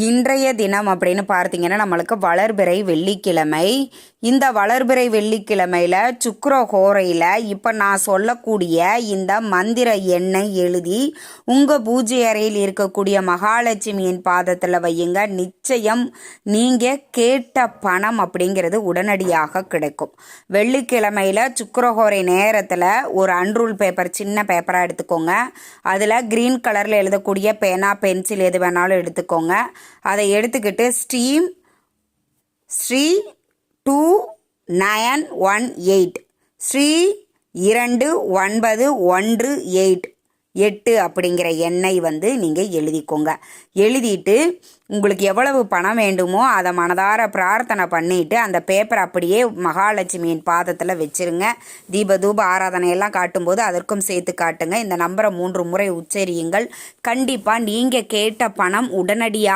இன்றைய தினம் அப்படின்னு பார்த்தீங்கன்னா நம்மளுக்கு வளர்பிறை வெள்ளிக்கிழமை. இந்த வளர்பிறை வெள்ளிக்கிழமையில் சுக்கிர ஹோரையில் இப்போ நான் சொல்லக்கூடிய இந்த மந்திர எண்ணை எழுதி உங்கள் பூஜை அறையில் இருக்கக்கூடிய மகாலட்சுமியின் பாதத்தில் வையுங்க. நிச்சயம் நீங்கள் கேட்ட பணம் அப்படிங்கிறது உடனடியாக கிடைக்கும். வெள்ளிக்கிழமையில் சுக்கிரஹோரை நேரத்தில் ஒரு அன்ரூல் பேப்பர், சின்ன பேப்பராக எடுத்துக்கோங்க. அதில் க்ரீன் கலரில் எழுதக்கூடிய பேனா, பென்சில் எது வேணாலும் எடுத்துக்கோங்க. அதை எடுத்துக்கிட்டு ஸ்ரீ 2918 ஸ்ரீ 2918 அப்படிங்கிற எண்ணை நீங்கள் எழுதிக்கோங்க. எழுதிட்டு உங்களுக்கு எவ்வளவு பணம் வேண்டுமோ அதை மனதார பிரார்த்தனை பண்ணிவிட்டு அந்த பேப்பர் அப்படியே மகாலட்சுமியின் பாதத்தில் வச்சுருங்க. தீப தூப ஆராதனையெல்லாம் காட்டும்போது அதற்கும் சேர்த்து காட்டுங்க. இந்த நம்பரை 3 முறை உச்சரியுங்கள். கண்டிப்பாக நீங்கள் கேட்ட பணம் உடனடியாக